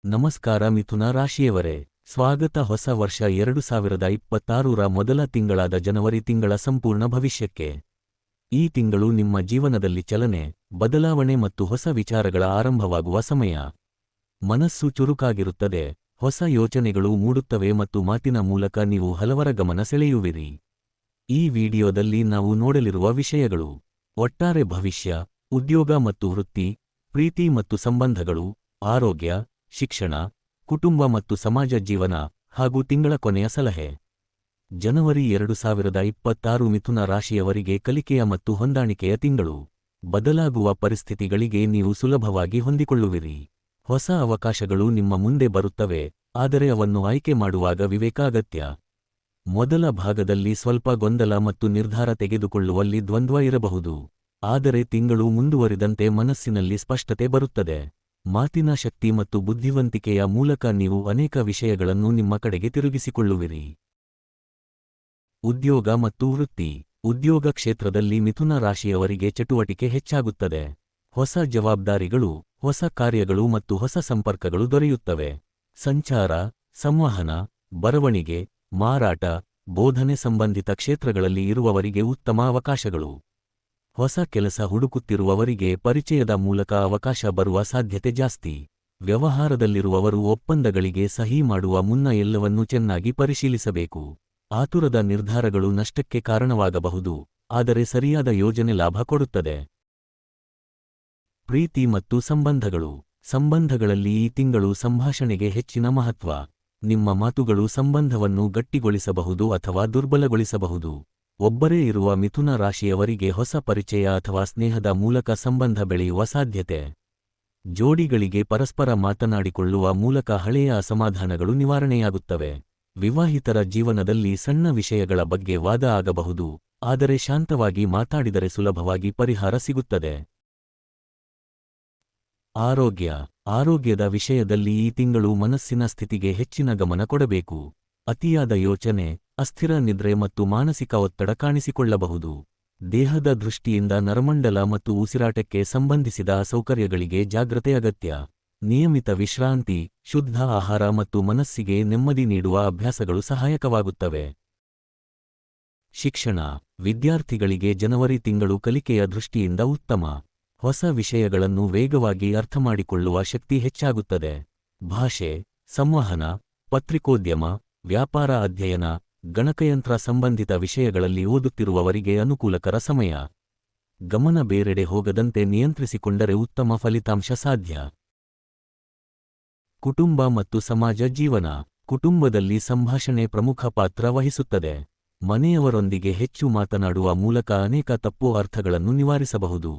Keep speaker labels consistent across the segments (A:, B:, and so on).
A: ನಮಸ್ಕಾರ ಮಿಥುನ ರಾಶಿಯವರೇ, ಸ್ವಾಗತ ಹೊಸ ವರ್ಷ 2026ರ ಮೊದಲ ತಿಂಗಳಾದ ಜನವರಿ ತಿಂಗಳ ಸಂಪೂರ್ಣ ಭವಿಷ್ಯಕ್ಕೆ. ಈ ತಿಂಗಳು ನಿಮ್ಮ ಜೀವನದಲ್ಲಿ ಚಲನೆ, ಬದಲಾವಣೆ ಮತ್ತು ಹೊಸ ವಿಚಾರಗಳ ಆರಂಭವಾಗುವ ಸಮಯ. ಮನಸ್ಸು ಚುರುಕಾಗಿರುತ್ತದೆ, ಹೊಸ ಯೋಚನೆಗಳು ಮೂಡುತ್ತವೆ ಮತ್ತು ಮಾತಿನ ಮೂಲಕ ನೀವು ಹಲವರ ಗಮನ ಸೆಳೆಯುವಿರಿ. ಈ ವಿಡಿಯೋದಲ್ಲಿ ನಾವು ನೋಡಲಿರುವ ವಿಷಯಗಳು: ಒಟ್ಟಾರೆ ಭವಿಷ್ಯ, ಉದ್ಯೋಗ ಮತ್ತು ವೃತ್ತಿ, ಪ್ರೀತಿ ಮತ್ತು ಸಂಬಂಧಗಳು, ಆರೋಗ್ಯ, ಶಿಕ್ಷಣ, ಕುಟುಂಬ ಮತ್ತು ಸಮಾಜ ಜೀವನ, ಹಾಗೂ ತಿಂಗಳ ಕೊನೆಯ ಸಲಹೆ. ಜನವರಿ 2026 ಮಿಥುನ ರಾಶಿಯವರಿಗೆ ಕಲಿಕೆಯ ಮತ್ತು ಹೊಂದಾಣಿಕೆಯ ತಿಂಗಳು. ಬದಲಾಗುವ ಪರಿಸ್ಥಿತಿಗಳಿಗೆ ನೀವು ಸುಲಭವಾಗಿ ಹೊಂದಿಕೊಳ್ಳುವಿರಿ. ಹೊಸ ಅವಕಾಶಗಳು ನಿಮ್ಮ ಮುಂದೆ ಬರುತ್ತವೆ, ಆದರೆ ಅವನ್ನು ಆಯ್ಕೆ ಮಾಡುವಾಗ ವಿವೇಕ ಅಗತ್ಯ. ಮೊದಲ ಭಾಗದಲ್ಲಿ ಸ್ವಲ್ಪ ಗೊಂದಲ ಮತ್ತು ನಿರ್ಧಾರ ತೆಗೆದುಕೊಳ್ಳುವಲ್ಲಿ ದ್ವಂದ್ವ ಇರಬಹುದು. ಆದರೆ ತಿಂಗಳು ಮುಂದುವರಿದಂತೆ ಮನಸ್ಸಿನಲ್ಲಿ ಸ್ಪಷ್ಟತೆ ಬರುತ್ತದೆ. ಮಾತಿನ ಶಕ್ತಿ ಮತ್ತು ಬುದ್ಧಿವಂತಿಕೆಯ ಮೂಲಕ ನೀವು ಅನೇಕ ವಿಷಯಗಳನ್ನು ನಿಮ್ಮ ಕಡೆಗೆ ತಿರುಗಿಸಿಕೊಳ್ಳುವಿರಿ. ಉದ್ಯೋಗ ಮತ್ತು ವೃತ್ತಿ. ಉದ್ಯೋಗ ಕ್ಷೇತ್ರದಲ್ಲಿ ಮಿಥುನ ರಾಶಿಯವರಿಗೆ ಚಟುವಟಿಕೆ ಹೆಚ್ಚಾಗುತ್ತದೆ. ಹೊಸ ಜವಾಬ್ದಾರಿಗಳು, ಹೊಸ ಕಾರ್ಯಗಳು ಮತ್ತು ಹೊಸ ಸಂಪರ್ಕಗಳು ದೊರೆಯುತ್ತವೆ. ಸಂಚಾರ, ಸಂವಹನ, ಬರವಣಿಗೆ, ಮಾರಾಟ, ಬೋಧನೆ ಸಂಬಂಧಿತ ಕ್ಷೇತ್ರಗಳಲ್ಲಿ ಇರುವವರಿಗೆ ಉತ್ತಮ ಅವಕಾಶಗಳು. ಹೊಸ ಕೆಲಸ ಹುಡುಕುತ್ತಿರುವವರಿಗೆ ಪರಿಚಯದ ಮೂಲಕ ಅವಕಾಶ ಬರುವ ಸಾಧ್ಯತೆ ಜಾಸ್ತಿ. ವ್ಯವಹಾರದಲ್ಲಿರುವವರು ಒಪ್ಪಂದಗಳಿಗೆ ಸಹಿ ಮಾಡುವ ಮುನ್ನ ಎಲ್ಲವನ್ನೂ ಚೆನ್ನಾಗಿ ಪರಿಶೀಲಿಸಬೇಕು. ಆತುರದ ನಿರ್ಧಾರಗಳು ನಷ್ಟಕ್ಕೆ ಕಾರಣವಾಗಬಹುದು, ಆದರೆ ಸರಿಯಾದ ಯೋಜನೆ ಲಾಭ ಕೊಡುತ್ತದೆ. ಪ್ರೀತಿ ಮತ್ತು ಸಂಬಂಧಗಳು. ಸಂಬಂಧಗಳಲ್ಲಿ ಈ ತಿಂಗಳು ಸಂಭಾಷಣೆಗೆ ಹೆಚ್ಚಿನ ಮಹತ್ವ. ನಿಮ್ಮ ಮಾತುಗಳು ಸಂಬಂಧವನ್ನು ಗಟ್ಟಿಗೊಳಿಸಬಹುದು ಅಥವಾ ದುರ್ಬಲಗೊಳಿಸಬಹುದು. ಒಬ್ಬರೇ ಇರುವ ಮಿಥುನ ರಾಶಿಯವರಿಗೆ ಹೊಸ ಪರಿಚಯ ಅಥವಾ ಸ್ನೇಹದ ಮೂಲಕ ಸಂಬಂಧ ಬೆಳೆಯುವ ಸಾಧ್ಯತೆ. ಜೋಡಿಗಳಿಗೆ ಪರಸ್ಪರ ಮಾತನಾಡಿಕೊಳ್ಳುವ ಮೂಲಕ ಹಳೆಯ ಅಸಮಾಧಾನಗಳು ನಿವಾರಣೆಯಾಗುತ್ತವೆ. ವಿವಾಹಿತರ ಜೀವನದಲ್ಲಿ ಸಣ್ಣ ವಿಷಯಗಳ ಬಗ್ಗೆ ವಾದ ಆಗಬಹುದು, ಆದರೆ ಶಾಂತವಾಗಿ ಮಾತಾಡಿದರೆ ಸುಲಭವಾಗಿ ಪರಿಹಾರ ಸಿಗುತ್ತದೆ. ಆರೋಗ್ಯ. ಆರೋಗ್ಯದ ವಿಷಯದಲ್ಲಿ ಈ ತಿಂಗಳು ಮನಸ್ಸಿನ ಸ್ಥಿತಿಗೆ ಹೆಚ್ಚಿನ ಗಮನ ಕೊಡಬೇಕು. ಅತಿಯಾದ ಯೋಚನೆ, ಅಸ್ಥಿರ ನಿದ್ರೆ ಮತ್ತು ಮಾನಸಿಕ ಒತ್ತಡ ಕಾಣಿಸಿಕೊಳ್ಳಬಹುದು. ದೇಹದ ದೃಷ್ಟಿಯಿಂದ ನರಮಂಡಲ ಮತ್ತು ಉಸಿರಾಟಕ್ಕೆ ಸಂಬಂಧಿಸಿದ ಅಸೌಕರ್ಯಗಳಿಗೆ ಜಾಗ್ರತೆ ಅಗತ್ಯ. ನಿಯಮಿತ ವಿಶ್ರಾಂತಿ, ಶುದ್ಧ ಆಹಾರ ಮತ್ತು ಮನಸ್ಸಿಗೆ ನೆಮ್ಮದಿ ನೀಡುವ ಅಭ್ಯಾಸಗಳು ಸಹಾಯಕವಾಗುತ್ತವೆ. ಶಿಕ್ಷಣ. ವಿದ್ಯಾರ್ಥಿಗಳಿಗೆ ಜನವರಿ ತಿಂಗಳು ಕಲಿಕೆಯ ದೃಷ್ಟಿಯಿಂದ ಉತ್ತಮ. ಹೊಸ ವಿಷಯಗಳನ್ನು ವೇಗವಾಗಿ ಅರ್ಥಮಾಡಿಕೊಳ್ಳುವ ಶಕ್ತಿ ಹೆಚ್ಚಾಗುತ್ತದೆ. ಭಾಷೆ, ಸಂವಹನ, ಪತ್ರಿಕೋದ್ಯಮ, ವ್ಯಾಪಾರ ಅಧ್ಯಯನ, ಗಣಕಯಂತ್ರ ಸಂಬಂಧಿತ ವಿಷಯಗಳಲ್ಲಿ ಓದುತ್ತಿರುವವರಿಗೆ ಅನುಕೂಲಕರ ಸಮಯ. ಗಮನ ಬೇರೆಡೆ ಹೋಗದಂತೆ ನಿಯಂತ್ರಿಸಿಕೊಂಡರೆ ಉತ್ತಮ ಫಲಿತಾಂಶ ಸಾಧ್ಯ. ಕುಟುಂಬ ಮತ್ತು ಸಮಾಜ ಜೀವನ. ಕುಟುಂಬದಲ್ಲಿ ಸಂಭಾಷಣೆ ಪ್ರಮುಖ ಪಾತ್ರ ವಹಿಸುತ್ತದೆ. ಮನೆಯವರೊಂದಿಗೆ ಹೆಚ್ಚು ಮಾತನಾಡುವ ಮೂಲಕ ಅನೇಕ ತಪ್ಪು ಅರ್ಥಗಳನ್ನು ನಿವಾರಿಸಬಹುದು.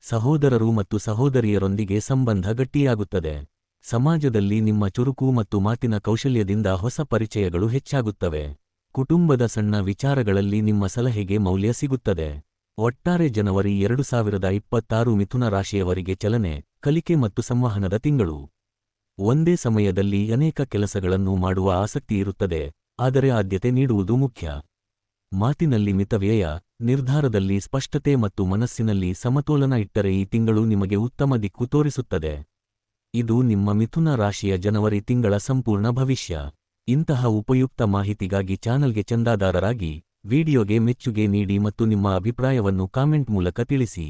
A: ಸಹೋದರರು ಮತ್ತು ಸಹೋದರಿಯರೊಂದಿಗೆ ಸಂಬಂಧ ಗಟ್ಟಿಯಾಗುತ್ತದೆ. ಸಮಾಜದಲ್ಲಿ ನಿಮ್ಮ ಚುರುಕು ಮತ್ತು ಮಾತಿನ ಕೌಶಲ್ಯದಿಂದ ಹೊಸ ಪರಿಚಯಗಳು ಹೆಚ್ಚಾಗುತ್ತವೆ. ಕುಟುಂಬದ ಸಣ್ಣ ವಿಚಾರಗಳಲ್ಲಿ ನಿಮ್ಮ ಸಲಹೆಗೆ ಮೌಲ್ಯ ಸಿಗುತ್ತದೆ. ಒಟ್ಟಾರೆ ಜನವರಿ 2026 ಮಿಥುನ ರಾಶಿಯವರಿಗೆ ಚಲನೆ, ಕಲಿಕೆ ಮತ್ತು ಸಂವಹನದ ತಿಂಗಳು. ಒಂದೇ ಸಮಯದಲ್ಲಿ ಅನೇಕ ಕೆಲಸಗಳನ್ನು ಮಾಡುವ ಆಸಕ್ತಿ ಇರುತ್ತದೆ, ಆದರೆ ಆದ್ಯತೆ ನೀಡುವುದು ಮುಖ್ಯ. ಮಾತಿನಲ್ಲಿ ಮಿತವ್ಯಯ, ನಿರ್ಧಾರದಲ್ಲಿ ಸ್ಪಷ್ಟತೆ ಮತ್ತು ಮನಸ್ಸಿನಲ್ಲಿ ಸಮತೋಲನ ಇಟ್ಟರೆ ಈ ತಿಂಗಳು ನಿಮಗೆ ಉತ್ತಮ ದಿಕ್ಕು ತೋರಿಸುತ್ತದೆ. ಇದು ನಿಮ್ಮ ಮಿಥುನ ರಾಶಿಯ ಜನವರಿ ತಿಂಗಳ ಸಂಪೂರ್ಣ ಭವಿಷ್ಯ. ಇಂತಹ ಉಪಯುಕ್ತ ಮಾಹಿತಿಗಾಗಿ ಚಾನಲ್ಗೆ ಚಂದಾದಾರರಾಗಿ, ವಿಡಿಯೋಗೆ ಮೆಚ್ಚುಗೆ ನೀಡಿ ಮತ್ತು ನಿಮ್ಮ ಅಭಿಪ್ರಾಯವನ್ನು ಕಾಮೆಂಟ್ ಮೂಲಕ ತಿಳಿಸಿ.